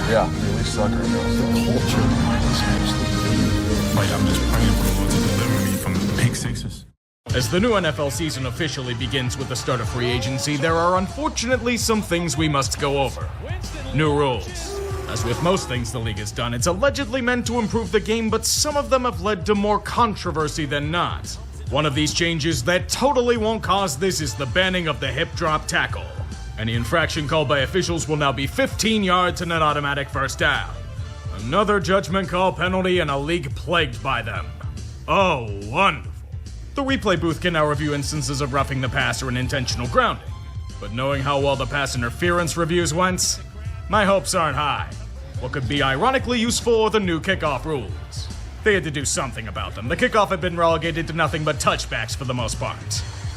Yeah, we suck right now. The culture is actually like, I'm just praying for the Lord to deliver me from the pick sixes. As the new NFL season officially begins with the start of free agency, there are unfortunately some things we must go over. New rules. As with most things the league has done, it's allegedly meant to improve the game, but some of them have led to more controversy than not. One of these changes that totally won't cause this is the banning of the hip drop tackle. Any infraction called by officials will now be 15 yards and an automatic first down. Another judgment call penalty and a league plagued by them. Oh, wonderful. The replay booth can now review instances of roughing the passer and intentional grounding. But knowing how well the pass interference reviews went, my hopes aren't high. What could be ironically useful are the new kickoff rules. They had to do something about them. The kickoff had been relegated to nothing but touchbacks for the most part.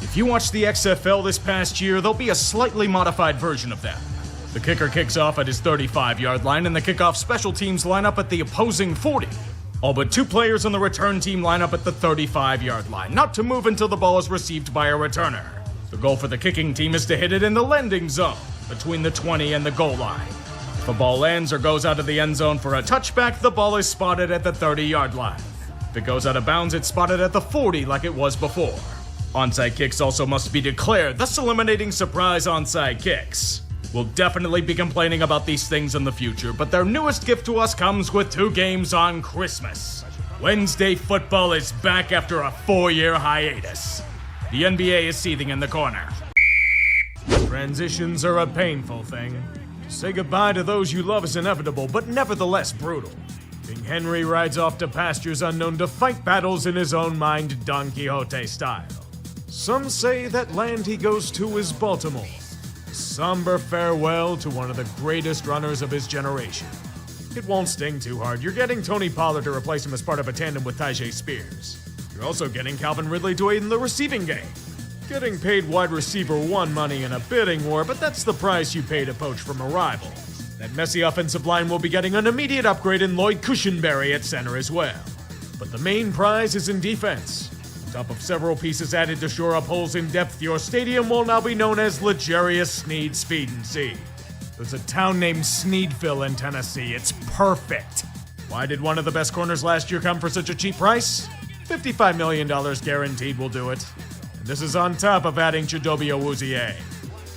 If you watched the XFL this past year, there'll be a slightly modified version of them. The kicker kicks off at his 35-yard line, and the kickoff special teams line up at the opposing 40. All but two players on the return team line up at the 35-yard line, not to move until the ball is received by a returner. The goal for the kicking team is to hit it in the landing zone, between the 20 and the goal line. If a ball lands or goes out of the end zone for a touchback, the ball is spotted at the 30-yard line. If it goes out of bounds, it's spotted at the 40 like it was before. Onside kicks also must be declared, thus eliminating surprise onside kicks. We'll definitely be complaining about these things in the future, but their newest gift to us comes with 2 games on Christmas. Wednesday football is back after a 4-year hiatus. The NBA is seething in the corner. Transitions are a painful thing. Say goodbye to those you love is inevitable, but nevertheless brutal. King Henry rides off to pastures unknown to fight battles in his own mind, Don Quixote style. Some say that land he goes to is Baltimore. A somber farewell to one of the greatest runners of his generation. It won't sting too hard. You're getting Tony Pollard to replace him as part of a tandem with Tyjae Spears. You're also getting Calvin Ridley to aid in the receiving game. Getting paid wide receiver 1 money in a bidding war, but that's the price you pay to poach from a rival. That messy offensive line will be getting an immediate upgrade in Lloyd Cushenberry at center as well. But the main prize is in defense. On top of several pieces added to shore up holes in depth, your stadium will now be known as Legarius Sneed Speed and Seed. There's a town named Sneedville in Tennessee. It's perfect. Why did one of the best corners last year come for such a cheap price? $55 million guaranteed will do it. And this is on top of adding Chidobe Awuzie.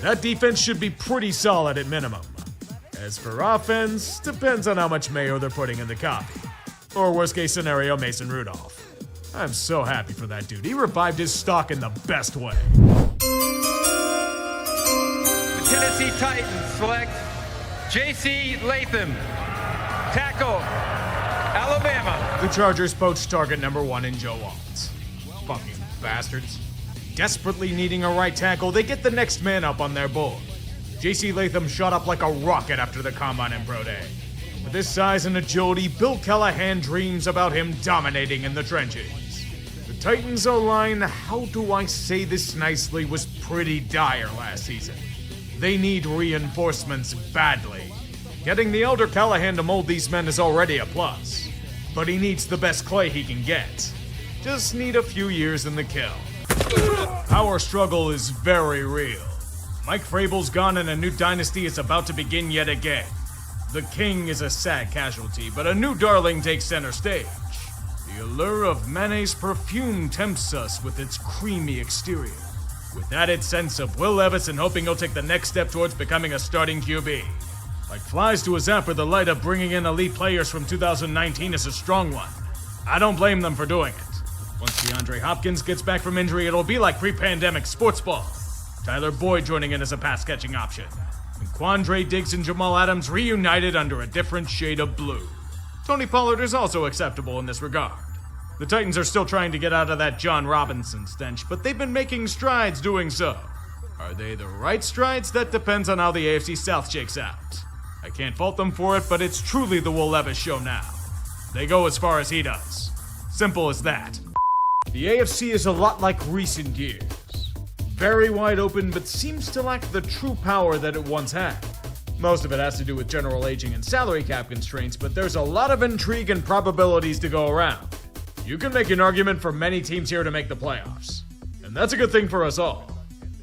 That defense should be pretty solid at minimum. As for offense, depends on how much mayo they're putting in the coffee. Or worst case scenario, Mason Rudolph. I'm so happy for that dude. He revived his stock in the best way. The Tennessee Titans select J.C. Latham, tackle, Alabama. The Chargers poached target number 1 in Joe Walt. Fucking bastards. Desperately needing a right tackle, they get the next man up on their board. J.C. Latham shot up like a rocket after the Combine and Pro Day. With his size and agility, Bill Callahan dreams about him dominating in the trenches. The Titans' O-line, how do I say this nicely, was pretty dire last season. They need reinforcements badly. Getting the elder Callahan to mold these men is already a plus. But he needs the best clay he can get. Just need a few years in the kiln. Power struggle is very real. Mike Vrabel's gone and a new dynasty is about to begin yet again. The king is a sad casualty, but a new darling takes center stage. The allure of mayonnaise perfume tempts us with its creamy exterior, with added sense of Will Levis and hoping he'll take the next step towards becoming a starting QB. Like flies to a zapper, the light of bringing in elite players from 2019 is a strong one. I don't blame them for doing it. Once DeAndre Hopkins gets back from injury, it'll be like pre-pandemic Sportsball. Tyler Boyd joining in as a pass-catching option. And Quandre Diggs and Jamal Adams reunited under a different shade of blue. Tony Pollard is also acceptable in this regard. The Titans are still trying to get out of that John Robinson stench, but they've been making strides doing so. Are they the right strides? That depends on how the AFC South shakes out. I can't fault them for it, but it's truly the Will Levis show now. They go as far as he does. Simple as that. The AFC is a lot like recent years. Very wide open, but seems to lack the true power that it once had. Most of it has to do with general aging and salary cap constraints, but there's a lot of intrigue and probabilities to go around. You can make an argument for many teams here to make the playoffs. And that's a good thing for us all.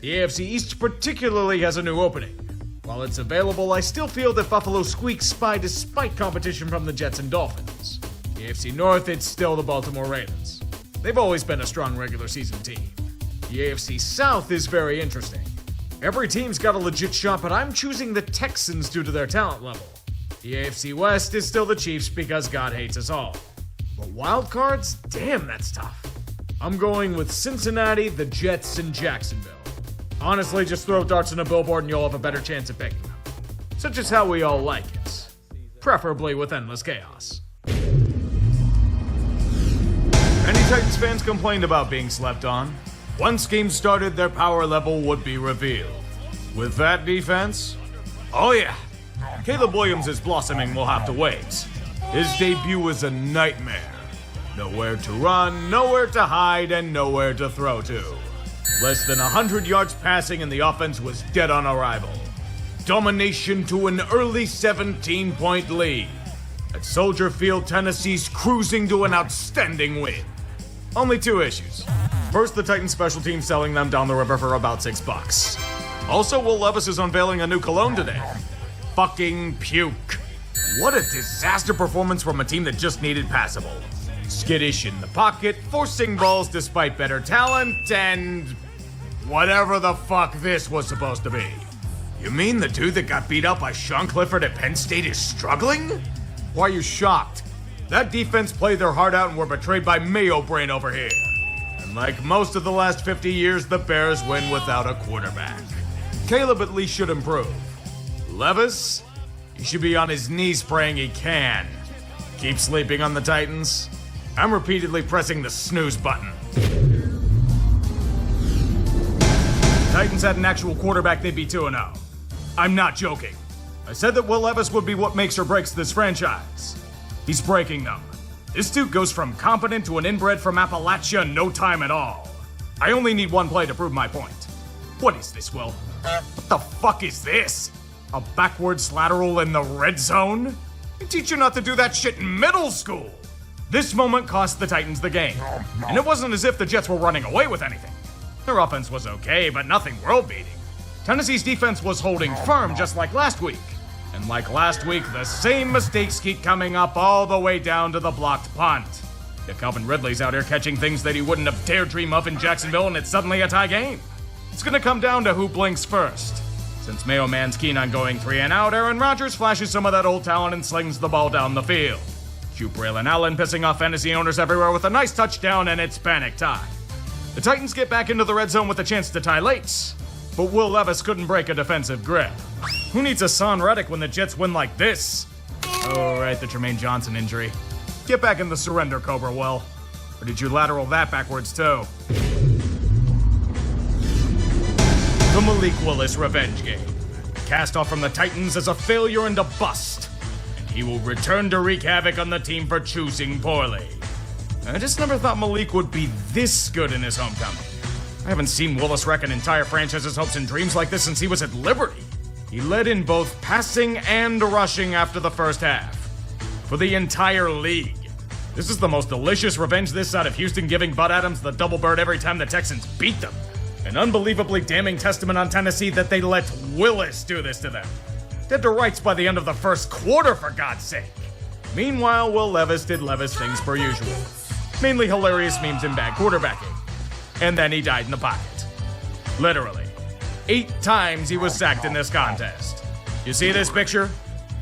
The AFC East particularly has a new opening. While it's available, I still feel that Buffalo squeaks by despite competition from the Jets and Dolphins. The AFC North, it's still the Baltimore Ravens. They've always been a strong regular season team. The AFC South is very interesting. Every team's got a legit shot, but I'm choosing the Texans due to their talent level. The AFC West is still the Chiefs because God hates us all. But wild cards? Damn, that's tough. I'm going with Cincinnati, the Jets, and Jacksonville. Honestly, just throw darts in a billboard and you'll have a better chance at picking them. Such is how we all like it. Preferably with endless chaos. Many Titans fans complained about being slept on. Once games started, their power level would be revealed. With that defense? Oh yeah. Caleb Williams is blossoming, we'll have to wait. His debut was a nightmare. Nowhere to run, nowhere to hide, and nowhere to throw to. Less than 100 yards passing and the offense was dead on arrival. Domination to an early 17-point lead. At Soldier Field, Tennessee's cruising to an outstanding win. Only two issues. First, the Titans special team selling them down the river for about $6. Also, Will Levis is unveiling a new cologne today. Fucking puke. What a disaster performance from a team that just needed passable. Skittish in the pocket, forcing balls despite better talent, and whatever the fuck this was supposed to be. You mean the dude that got beat up by Sean Clifford at Penn State is struggling? Why are you shocked? That defense played their heart out and were betrayed by Mayo Brain over here. And like most of the last 50 years, the Bears win without a quarterback. Caleb at least should improve. Levis? He should be on his knees praying he can. Keep sleeping on the Titans? I'm repeatedly pressing the snooze button. Titans had an actual quarterback, they'd be 2-0. I'm not joking. I said that Will Levis would be what makes or breaks this franchise. He's breaking them. This dude goes from competent to an inbred from Appalachia in no time at all. I only need one play to prove my point. What is this, Will? What the fuck is this? A backwards lateral in the red zone? I teach you not to do that shit in middle school. This moment cost the Titans the game. And it wasn't as if the Jets were running away with anything. Their offense was okay, but nothing world-beating. Tennessee's defense was holding firm just like last week. And like last week, the same mistakes keep coming up all the way down to the blocked punt. Yeah, Calvin Ridley's out here catching things that he wouldn't have dared dream of in Jacksonville, and it's suddenly a tie game. It's gonna come down to who blinks first. Since Mayo Man's keen on going 3 and out, Aaron Rodgers flashes some of that old talent and slings the ball down the field. Cue Braylon Allen pissing off fantasy owners everywhere with a nice touchdown, and it's panic time. The Titans get back into the red zone with a chance to tie late, but Will Levis couldn't break a defensive grip. Who needs a Son Reddick when the Jets win like this? Oh, right, the Jermaine Johnson injury. Get back in the surrender, Cobra, Will. Or did you lateral that backwards, too? The Malik Willis revenge game. Cast off from the Titans as a failure and a bust. And he will return to wreak havoc on the team for choosing poorly. I just never thought Malik would be this good in his homecoming. I haven't seen Willis wreck an entire franchise's hopes and dreams like this since he was at Liberty. He led in both passing and rushing after the first half. For the entire league. This is the most delicious revenge this side of Houston, giving Bud Adams the double bird every time the Texans beat them. An unbelievably damning testament on Tennessee that they let Willis do this to them. Dead to rights by the end of the first quarter, for God's sake. Meanwhile, Will Levis did Levis things per usual. Mainly hilarious memes and bad quarterbacking. And then he died in the pocket. Literally. 8 times he was sacked in this contest. You see this picture?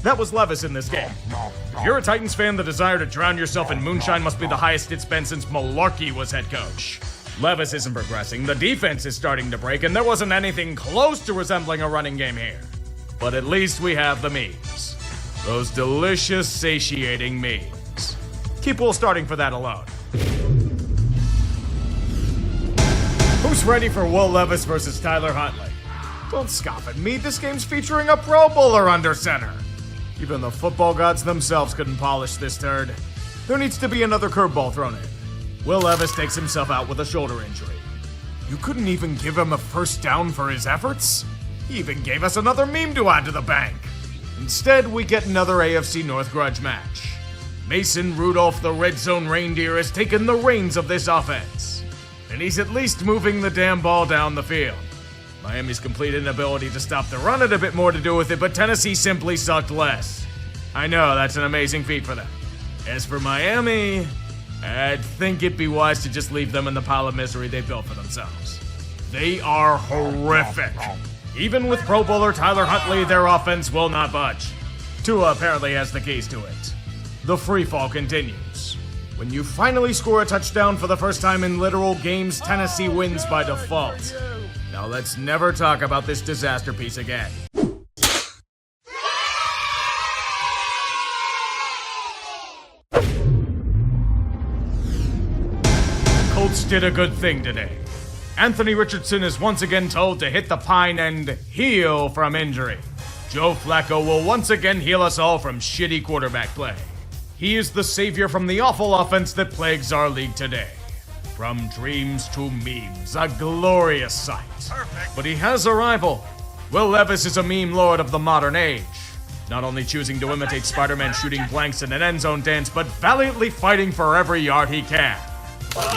That was Levis in this game. If you're a Titans fan, the desire to drown yourself in moonshine must be the highest it's been since Malarkey was head coach. Levis isn't progressing, the defense is starting to break, and there wasn't anything close to resembling a running game here. But at least we have the memes. Those delicious, satiating memes. Keep Will starting for that alone. Who's ready for Will Levis versus Tyler Huntley? Don't scoff at me, this game's featuring a Pro Bowler under center. Even the football gods themselves couldn't polish this turd. There needs to be another curveball thrown in. Will Levis takes himself out with a shoulder injury. You couldn't even give him a first down for his efforts? He even gave us another meme to add to the bank. Instead, we get another AFC North grudge match. Mason Rudolph, the red zone reindeer, has taken the reins of this offense. And he's at least moving the damn ball down the field. Miami's complete inability to stop the run had a bit more to do with it, but Tennessee simply sucked less. I know, that's an amazing feat for them. As for Miami, I'd think it'd be wise to just leave them in the pile of misery they built for themselves. They are horrific. Even with Pro Bowler Tyler Huntley, their offense will not budge. Tua apparently has the keys to it. The free fall continues. When you finally score a touchdown for the first time in literal games, Tennessee wins by default. Now let's never talk about this disaster piece again. Colts did a good thing today. Anthony Richardson is once again told to hit the pine and heal from injury. Joe Flacco will once again heal us all from shitty quarterback play. He is the savior from the awful offense that plagues our league today. From dreams to memes, a glorious sight. Perfect. But he has a rival. Will Levis is a meme lord of the modern age. Not only choosing to imitate Spider-Man shooting blanks in an end zone dance, but valiantly fighting for every yard he can.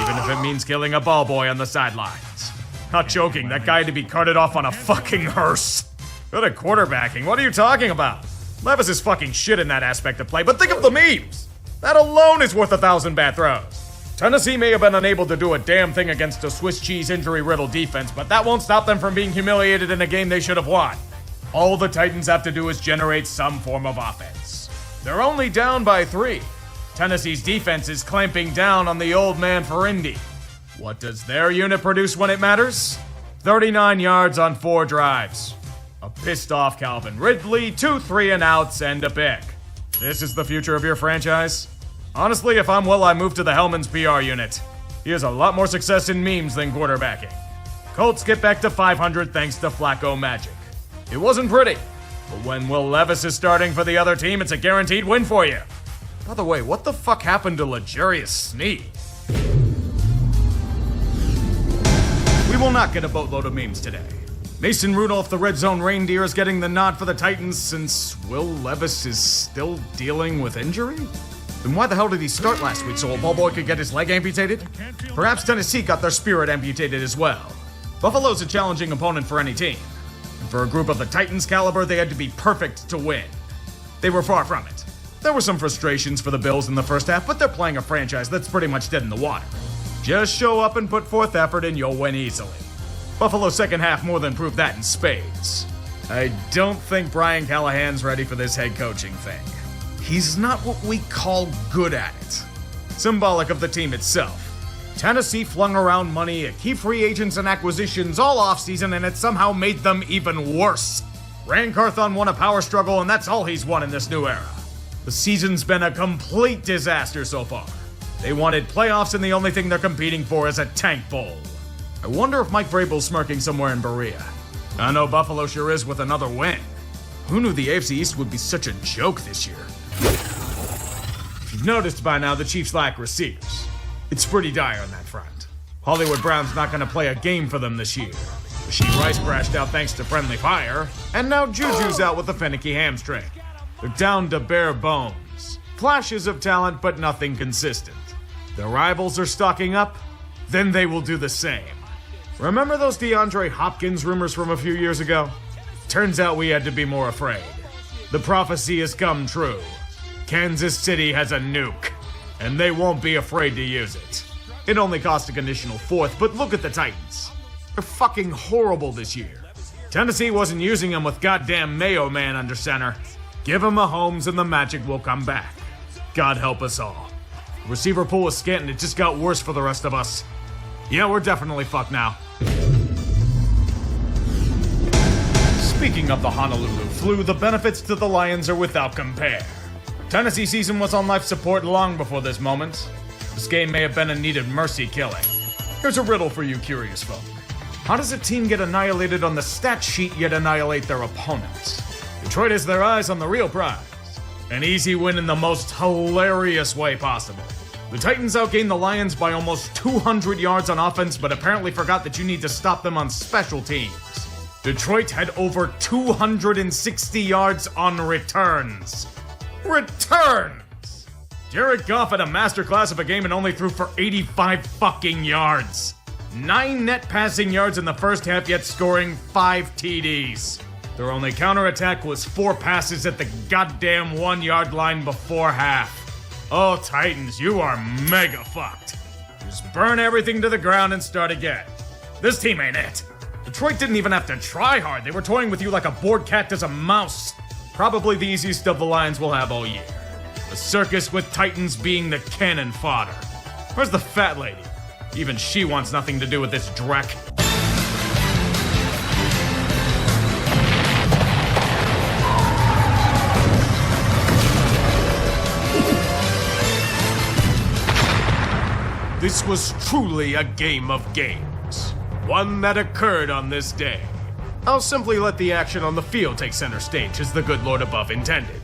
Even if it means killing a ball boy on the sidelines. Not joking, that guy had to be carted off on a fucking hearse. Good at quarterbacking, what are you talking about? Levis is fucking shit in that aspect of play, but think of the memes! That alone is worth 1,000 bad throws. Tennessee may have been unable to do a damn thing against a Swiss cheese injury-riddled defense, but that won't stop them from being humiliated in a game they should have won. All the Titans have to do is generate some form of offense. They're only down by 3. Tennessee's defense is clamping down on the old man for Indy. What does their unit produce when it matters? 39 yards on 4 drives. A pissed-off Calvin Ridley, 2 3-and-outs, and a pick. This is the future of your franchise? Honestly, if I'm Will, I move to the Hellman's PR unit. He has a lot more success in memes than quarterbacking. Colts get back to 500 thanks to Flacco magic. It wasn't pretty, but when Will Levis is starting for the other team, it's a guaranteed win for you. By the way, what the fuck happened to L'Jarius Sneed? We will not get a boatload of memes today. Mason Rudolph, the red zone reindeer, is getting the nod for the Titans since Will Levis is still dealing with injury? Then why the hell did he start last week, so a ball boy could get his leg amputated? Perhaps Tennessee got their spirit amputated as well. Buffalo's a challenging opponent for any team. And for a group of the Titans' caliber, they had to be perfect to win. They were far from it. There were some frustrations for the Bills in the first half, but they're playing a franchise that's pretty much dead in the water. Just show up and put forth effort and you'll win easily. Buffalo's second half more than proved that in spades. I don't think Brian Callahan's ready for this head coaching thing. He's not what we call good at it. Symbolic of the team itself. Tennessee flung around money at key free agents and acquisitions all offseason, and it somehow made them even worse. Ran Carthon won a power struggle, and that's all he's won in this new era. The season's been a complete disaster so far. They wanted playoffs, and the only thing they're competing for is a tank bowl. I wonder if Mike Vrabel's smirking somewhere in Berea. I know Buffalo sure is with another win. Who knew the AFC East would be such a joke this year? If you've noticed by now, the Chiefs lack receivers. It's pretty dire on that front. Hollywood Brown's not going to play a game for them this year. Rasheed Rice crashed out thanks to friendly fire, and now Juju's out with a finicky hamstring. They're down to bare bones. Flashes of talent, but nothing consistent. Their rivals are stocking up, then they will do the same. Remember those DeAndre Hopkins rumors from a few years ago? Turns out we had to be more afraid. The prophecy has come true. Kansas City has a nuke, and they won't be afraid to use it. It only cost a conditional 4th, but look at the Titans. They're fucking horrible this year. Tennessee wasn't using them with goddamn Mayo Man under center. Give him Mahomes and the magic will come back. God help us all. The receiver pool was scant and it just got worse for the rest of us. Yeah, we're definitely fucked now. Speaking of the Honolulu flu, the benefits to the Lions are without compare. Tennessee season was on life support long before this moment. This game may have been a needed mercy killing. Here's a riddle for you curious folk. How does a team get annihilated on the stat sheet yet annihilate their opponents? Detroit has their eyes on the real prize. An easy win in the most hilarious way possible. The Titans outgained the Lions by almost 200 yards on offense, but apparently forgot that you need to stop them on special teams. Detroit had over 260 yards on returns. Jared Goff had a masterclass of a game and only threw for 85 fucking yards. 9 net passing yards in the first half, yet scoring 5 TDs. Their only counterattack was 4 passes at the goddamn 1-yard line before half. Oh, Titans, you are mega fucked. Just burn everything to the ground and start again. This team ain't it. Detroit didn't even have to try hard. They were toying with you like a bored cat does a mouse. Probably the easiest of the Lions we'll have all year. A circus with Titans being the cannon fodder. Where's the fat lady? Even she wants nothing to do with this dreck. This was truly a game of games. One that occurred on this day. I'll simply let the action on the field take center stage as the good Lord above intended.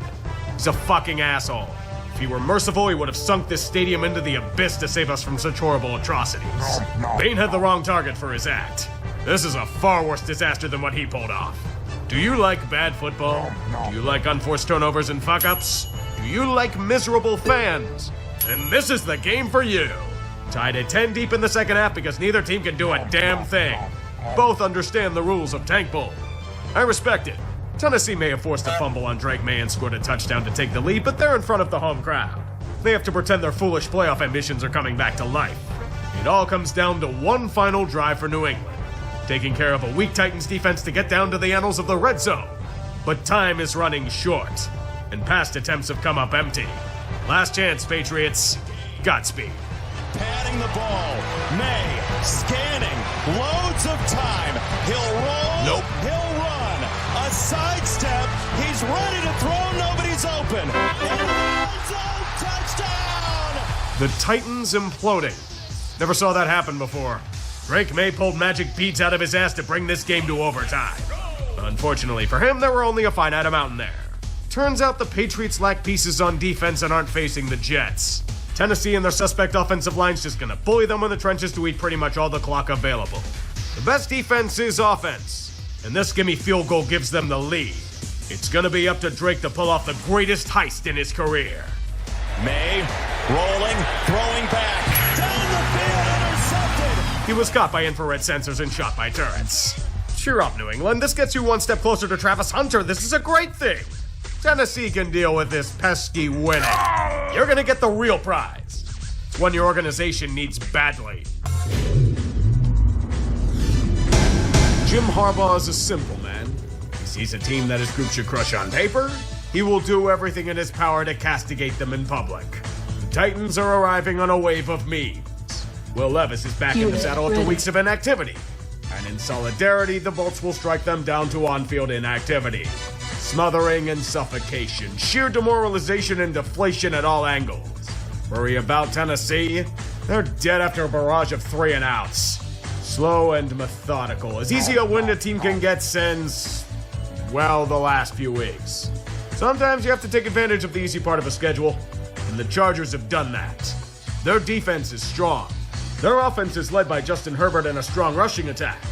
He's a fucking asshole. If he were merciful, he would have sunk this stadium into the abyss to save us from such horrible atrocities. Bane had the wrong target for his act. This is a far worse disaster than what he pulled off. Do you like bad football? Do you like unforced turnovers and fuck-ups? Do you like miserable fans? Then this is the game for you. Tied at 10 deep in the second half because neither team can do a damn thing. Both understand the rules of tank bowl. I respect it. Tennessee may have forced a fumble on Drake May and scored a touchdown to take the lead, but they're in front of the home crowd. They have to pretend their foolish playoff ambitions are coming back to life. It all comes down to one final drive for New England, taking care of a weak Titans defense to get down to the annals of the red zone. But time is running short, and past attempts have come up empty. Last chance, Patriots. Godspeed. Patting the ball. May scanning. Loads of time. He'll roll. Nope. He'll run. A sidestep. He's ready to throw. Nobody's open. Touchdown! The Titans imploding. Never saw that happen before. Drake May pulled magic beads out of his ass to bring this game to overtime. Unfortunately for him, there were only a finite amount in there. Turns out the Patriots lack pieces on defense and aren't facing the Jets. Tennessee and their suspect offensive line's just gonna bully them in the trenches to eat pretty much all the clock available. The best defense is offense, and this gimme field goal gives them the lead. It's gonna be up to Drake to pull off the greatest heist in his career. May rolling, throwing back, down the field, intercepted. He was caught by infrared sensors and shot by turrets. Cheer up, New England. This gets you one step closer to Travis Hunter. This is a great thing. Tennessee can deal with this pesky winning. You're gonna get the real prize. It's one your organization needs badly. Jim Harbaugh is a simple man. He sees a team that his group should crush on paper. He will do everything in his power to castigate them in public. The Titans are arriving on a wave of memes. Will Levis is back in the saddle after weeks of inactivity. And in solidarity, the Bolts will strike them down to on-field inactivity. Smothering and suffocation, sheer demoralization and deflation at all angles. Worry about Tennessee? They're dead after a barrage of 3 and outs. Slow and methodical, as easy a win a team can get since, well, the last few weeks. Sometimes you have to take advantage of the easy part of a schedule, and the Chargers have done that. Their defense is strong. Their offense is led by Justin Herbert and a strong rushing attack.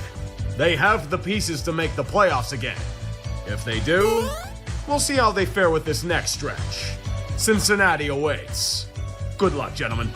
They have the pieces to make the playoffs again. If they do, we'll see how they fare with this next stretch. Cincinnati awaits. Good luck, gentlemen.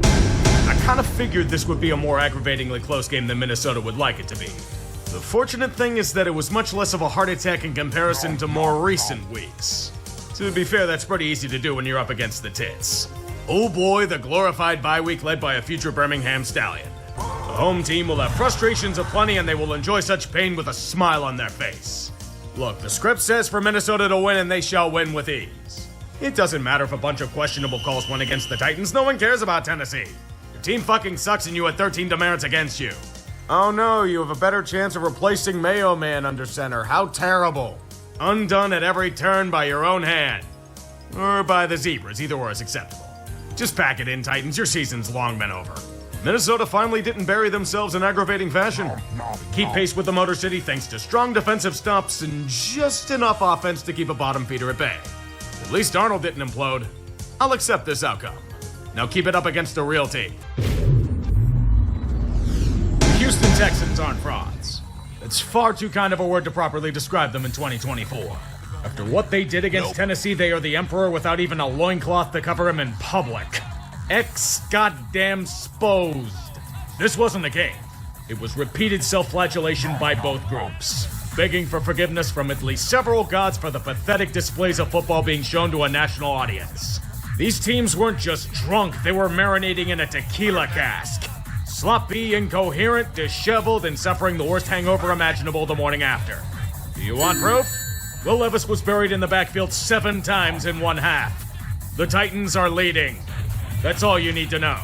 I kind of figured this would be a more aggravatingly close game than Minnesota would like it to be. The fortunate thing is that it was much less of a heart attack in comparison to more recent weeks. To be fair, that's pretty easy to do when you're up against the tits. Oh boy, the glorified bye week led by a future Birmingham Stallion. The home team will have frustrations aplenty and they will enjoy such pain with a smile on their face. Look, the script says for Minnesota to win and they shall win with ease. It doesn't matter if a bunch of questionable calls went against the Titans, no one cares about Tennessee. Your team fucking sucks and you had 13 demerits against you. Oh no, you have a better chance of replacing Mayo Man under center. How terrible. Undone at every turn by your own hand. Or by the Zebras, either or is acceptable. Just pack it in, Titans, your season's long been over. Minnesota finally didn't bury themselves in aggravating fashion. Keep pace with the Motor City thanks to strong defensive stops and just enough offense to keep a bottom feeder at bay. At least Arnold didn't implode. I'll accept this outcome. Now keep it up against the real team. The Houston Texans aren't frauds. It's far too kind of a word to properly describe them in 2024. After what they did against Tennessee, they are the emperor without even a loincloth to cover him in public. Goddamn sposed. This wasn't a game. It was repeated self-flagellation by both groups, begging for forgiveness from at least several gods for the pathetic displays of football being shown to a national audience. These teams weren't just drunk, they were marinating in a tequila cask. Sloppy, incoherent, disheveled, and suffering the worst hangover imaginable the morning after. Do you want proof? Will Levis was buried in the backfield 7 times in one half. The Titans are leading. That's all you need to know.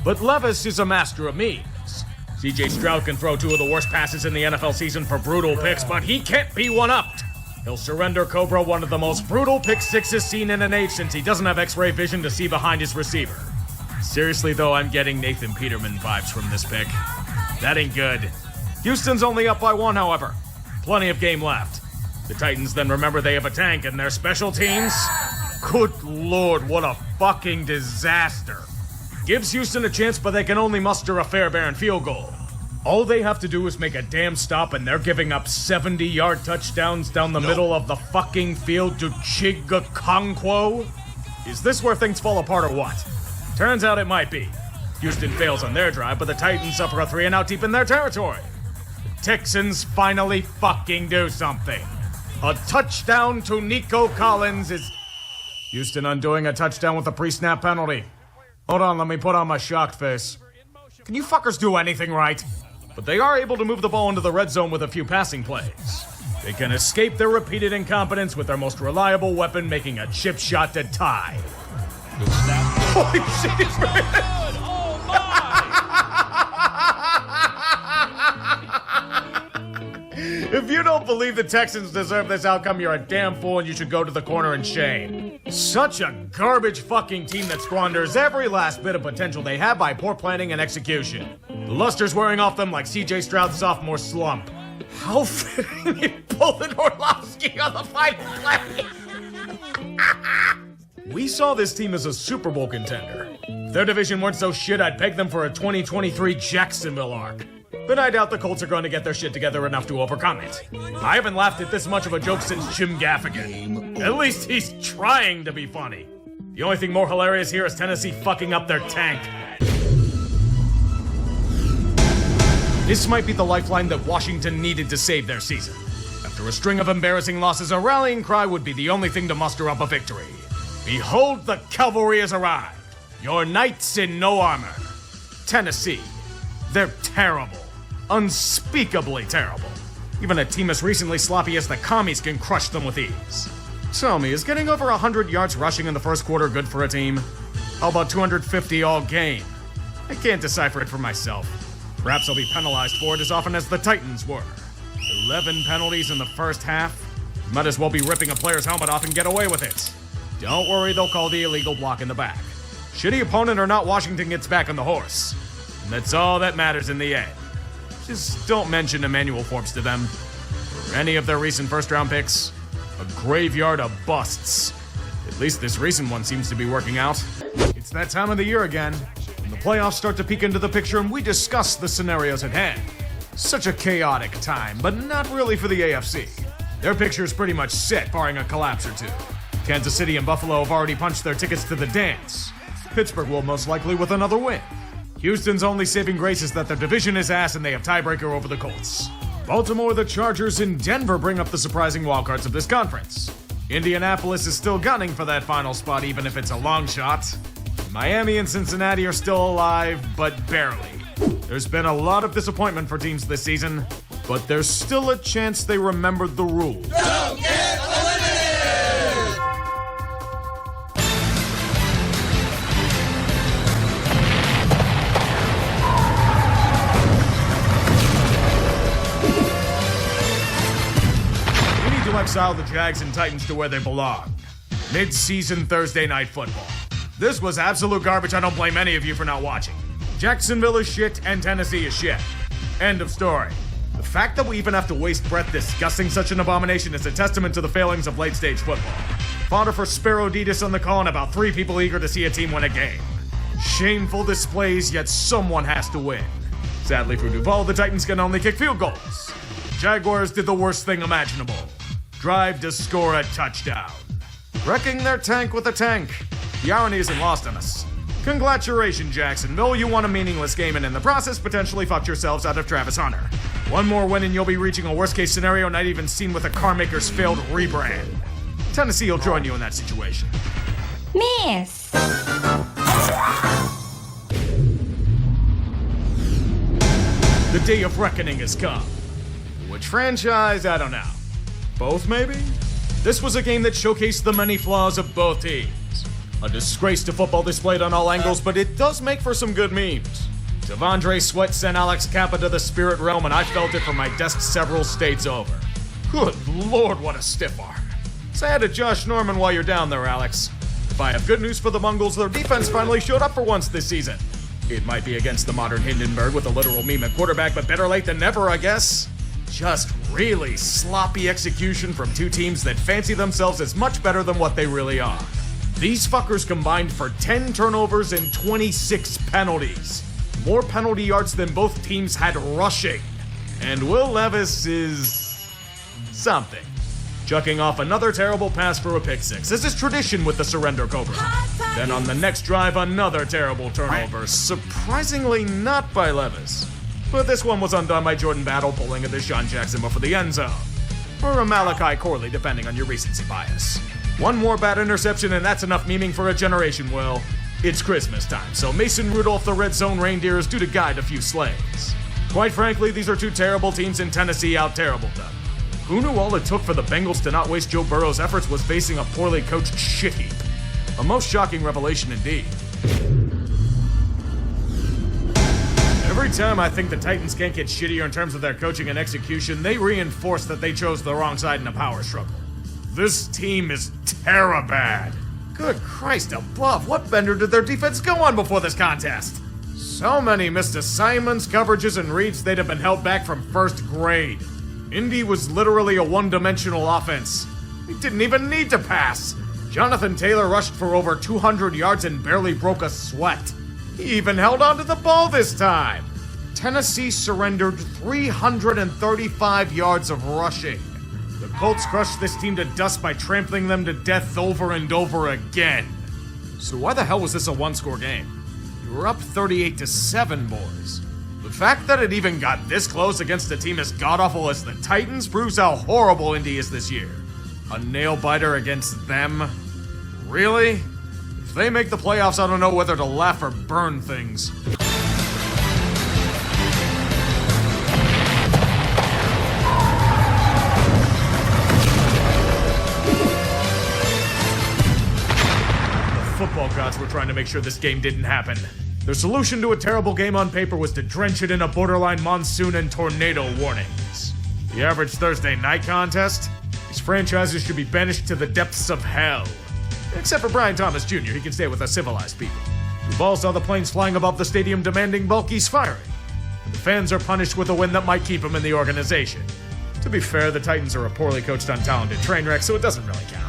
But Levis is a master of memes. CJ Stroud can throw 2 of the worst passes in the NFL season for brutal picks, but he can't be one-upped. He'll surrender Cobra one of the most brutal pick sixes seen in an age since he doesn't have X-ray vision to see behind his receiver. Seriously though, I'm getting Nathan Peterman vibes from this pick. That ain't good. Houston's only up by 1, however. Plenty of game left. The Titans then remember they have a tank and their special teams. Good lord, what a fucking disaster. Gives Houston a chance, but they can only muster a Fairbairn field goal. All they have to do is make a damn stop, and they're giving up 70-yard touchdowns down the middle of the fucking field to Chigakonkwo? Is this where things fall apart or what? Turns out it might be. Houston fails on their drive, but the Titans suffer a 3-and-out deep in their territory. The Texans finally fucking do something. A touchdown to Nico Collins is... Houston undoing a touchdown with a pre-snap penalty. Hold on, let me put on my shocked face. Can you fuckers do anything right? But they are able to move the ball into the red zone with a few passing plays. They can escape their repeated incompetence with their most reliable weapon making a chip shot to tie. Holy shit, man! If you don't believe the Texans deserve this outcome, you're a damn fool and you should go to the corner in shame. Such a garbage fucking team that squanders every last bit of potential they have by poor planning and execution. The luster's wearing off them like CJ Stroud's sophomore slump. How fitting he pulled an Orlovsky on the final play. We saw this team as a Super Bowl contender. If their division weren't so shit, I'd peg them for a 2023 Jacksonville arc. But I doubt the Colts are going to get their shit together enough to overcome it. I haven't laughed at this much of a joke since Jim Gaffigan. At least he's trying to be funny. The only thing more hilarious here is Tennessee fucking up their tank. This might be the lifeline that Washington needed to save their season. After a string of embarrassing losses, a rallying cry would be the only thing to muster up a victory. Behold, the cavalry has arrived. Your knights in no armor. Tennessee. They're terrible. Unspeakably terrible. Even a team as recently sloppy as the Commies can crush them with ease. Tell me, is getting over 100 yards rushing in the first quarter good for a team? How about 250 all game? I can't decipher it for myself. Perhaps I'll be penalized for it as often as the Titans were. 11 penalties in the first half? Might as well be ripping a player's helmet off and get away with it. Don't worry, they'll call the illegal block in the back. Shitty opponent or not, Washington gets back on the horse. And that's all that matters in the end. Just don't mention Emmanuel Forbes to them, or any of their recent first-round picks. A graveyard of busts. At least this recent one seems to be working out. It's that time of the year again, when the playoffs start to peek into the picture and we discuss the scenarios at hand. Such a chaotic time, but not really for the AFC. Their picture's pretty much set, barring a collapse or two. Kansas City and Buffalo have already punched their tickets to the dance. Pittsburgh will most likely with another win. Houston's only saving grace is that their division is ass and they have tiebreaker over the Colts. Baltimore, the Chargers, and Denver bring up the surprising wildcards of this conference. Indianapolis is still gunning for that final spot even if it's a long shot. Miami and Cincinnati are still alive, but barely. There's been a lot of disappointment for teams this season, but there's still a chance they remembered the rules. Don't get eliminated! Exile the Jags and Titans to where they belong. Mid-season Thursday night football. This was absolute garbage. I don't blame any of you for not watching. Jacksonville is shit and Tennessee is shit. End of story. The fact that we even have to waste breath discussing such an abomination is a testament to the failings of late-stage football. Fodder for Sparrowditis on the call and about 3 people eager to see a team win a game. Shameful displays, yet someone has to win. Sadly for Duval, the Titans can only kick field goals. Jaguars did the worst thing imaginable. Drive to score a touchdown. Wrecking their tank with a tank. The irony isn't lost on us. Congratulations, Jacksonville. You won a meaningless game and in the process potentially fucked yourselves out of Travis Hunter. One more win and you'll be reaching a worst-case scenario not even seen with a carmaker's failed rebrand. Tennessee will join you in that situation. Miss. The day of reckoning has come. Which franchise? I don't know. Both, maybe? This was a game that showcased the many flaws of both teams. A disgrace to football displayed on all angles, but it does make for some good memes. Devondre Sweat sent Alex Kappa to the spirit realm, and I felt it from my desk several states over. Good lord, what a stiff arm. Say hi to Josh Norman while you're down there, Alex. If I have good news for the Mongols, their defense finally showed up for once this season. It might be against the modern Hindenburg with a literal meme at quarterback, but better late than never, I guess. Just really sloppy execution from two teams that fancy themselves as much better than what they really are. These fuckers combined for 10 turnovers and 26 penalties. More penalty yards than both teams had rushing. And Will Levis is something. Chucking off another terrible pass for a pick six. This is tradition with the Surrender Cobra. Then on the next drive, another terrible turnover. Surprisingly not by Levis. But this one was undone by Jordan Battle pulling a Deshaun Jackson for the end zone. Or a Malachi Corley, depending on your recency bias. One more bad interception and that's enough memeing for a generation, Will. It's Christmas time, so Mason Rudolph the Red Zone Reindeer is due to guide a few sleighs. Quite frankly, these are two terrible teams and Tennessee out-terribled them. Who knew all it took for the Bengals to not waste Joe Burrow's efforts was facing a poorly coached shit heap? A most shocking revelation indeed. Every time I think the Titans can't get shittier in terms of their coaching and execution, they reinforce that they chose the wrong side in a power struggle. This team is terror-bad. Good Christ above, what bender did their defense go on before this contest? So many missed assignments, coverages, and reads they'd have been held back from first grade. Indy was literally a one-dimensional offense. He didn't even need to pass. Jonathan Taylor rushed for over 200 yards and barely broke a sweat. He even held onto the ball this time. Tennessee surrendered 335 yards of rushing. The Colts crushed this team to dust by trampling them to death over and over again. So why the hell was this a one-score game? You were up 38-7, boys. The fact that it even got this close against a team as god-awful as the Titans proves how horrible Indy is this year. A nail-biter against them? Really? If they make the playoffs, I don't know whether to laugh or burn things. Football gods were trying to make sure this game didn't happen. Their solution to a terrible game on paper was to drench it in a borderline monsoon and tornado warnings. The average Thursday night contest? These franchises should be banished to the depths of hell. Except for Brian Thomas Jr., he can stay with us civilized people. Duvall saw the planes flying above the stadium demanding bulkies firing. And the fans are punished with a win that might keep them in the organization. To be fair, the Titans are a poorly coached, untalented train wreck, so it doesn't really count.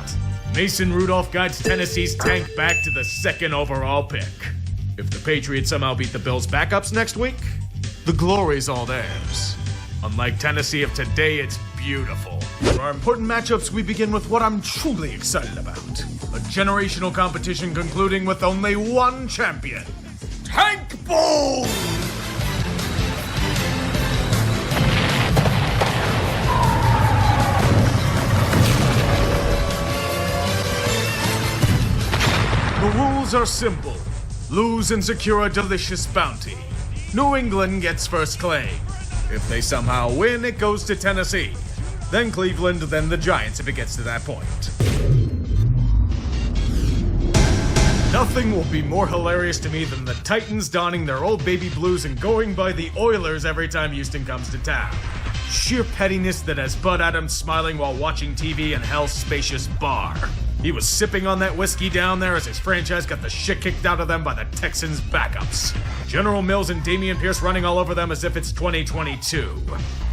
Mason Rudolph guides Tennessee's tank back to the second overall pick. If the Patriots somehow beat the Bills' backups next week, the glory's all theirs. Unlike Tennessee of today, it's beautiful. For our important matchups, we begin with what I'm truly excited about. A generational competition concluding with only one champion. Tank Bowl! The rules are simple. Lose and secure a delicious bounty. New England gets first claim. If they somehow win, it goes to Tennessee. Then Cleveland, then the Giants if it gets to that point. Nothing will be more hilarious to me than the Titans donning their old baby blues and going by the Oilers every time Houston comes to town. Sheer pettiness that has Bud Adams smiling while watching TV in Hell's spacious bar. He was sipping on that whiskey down there as his franchise got the shit kicked out of them by the Texans' backups. General Mills and Damian Pierce running all over them as if it's 2022.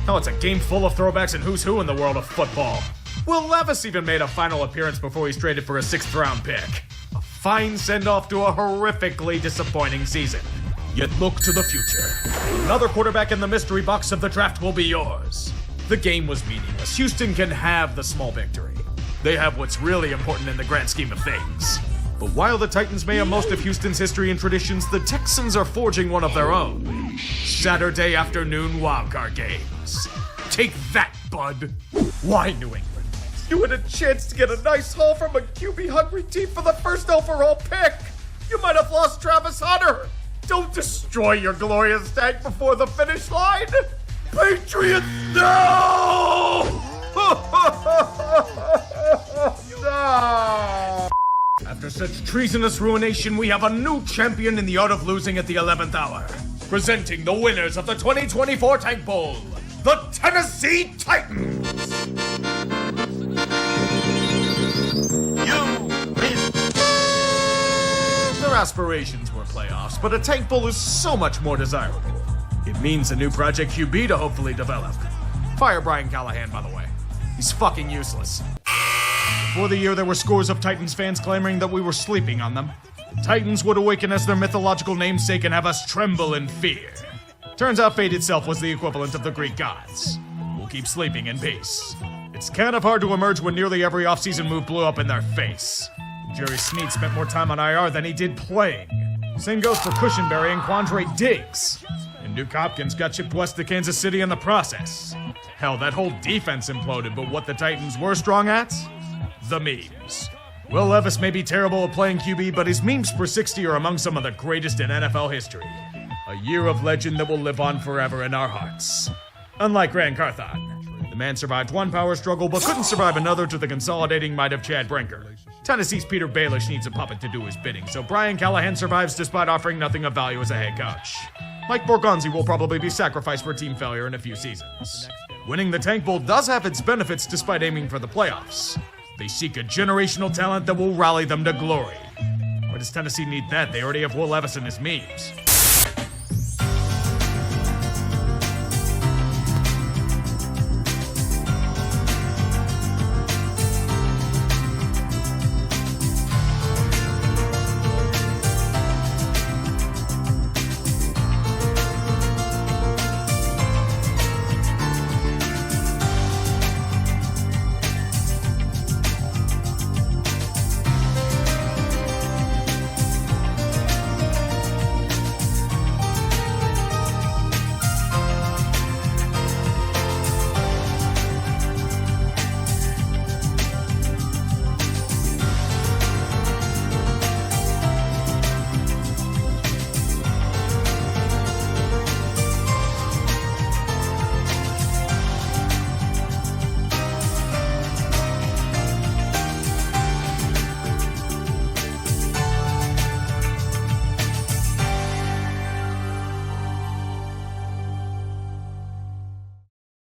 Hell, it's a game full of throwbacks and who's who in the world of football. Will Levis even made a final appearance before he's traded for a 6th-round pick. A fine send-off to a horrifically disappointing season. Yet look to the future. Another quarterback in the mystery box of the draft will be yours. The game was meaningless. Houston can have the small victory. They have what's really important in the grand scheme of things. But while the Titans may have most of Houston's history and traditions, the Texans are forging one of their own. Saturday afternoon wildcard games. Take that, bud. Why New England? You had a chance to get a nice haul from a QB-hungry team for the first overall pick. You might have lost Travis Hunter. Don't destroy your glorious tank before the finish line. Patriots, no! No! After such treasonous ruination, we have a new champion in the art of losing at the 11th hour. Presenting the winners of the 2024 Tank Bowl, the Tennessee Titans! Their aspirations were playoffs, but a Tank Bowl is so much more desirable. It means a new Project QB to hopefully develop. Fire Brian Callahan, by the way. He's fucking useless. Before the year, there were scores of Titans fans clamoring that we were sleeping on them. The Titans would awaken as their mythological namesake and have us tremble in fear. Turns out fate itself was the equivalent of the Greek gods. We'll keep sleeping in peace. It's kind of hard to emerge when nearly every offseason move blew up in their face. Jerry Snead spent more time on IR than he did playing. Same goes for Cushenberry and Quandre Diggs. And Duke Hopkins got shipped west to Kansas City in the process. Hell, that whole defense imploded, but what the Titans were strong at? The memes. Will Levis may be terrible at playing QB, but his memes per 60 are among some of the greatest in NFL history. A year of legend that will live on forever in our hearts. Unlike Grant Carthon, the man survived one power struggle but couldn't survive another to the consolidating might of Chad Brinker. Tennessee's Peter Baelish needs a puppet to do his bidding, so Brian Callahan survives despite offering nothing of value as a head coach. Mike Borgonzi will probably be sacrificed for team failure in a few seasons. Winning the Tank Bowl does have its benefits despite aiming for the playoffs. They seek a generational talent that will rally them to glory. Why does Tennessee need that? They already have Will Levis and his memes.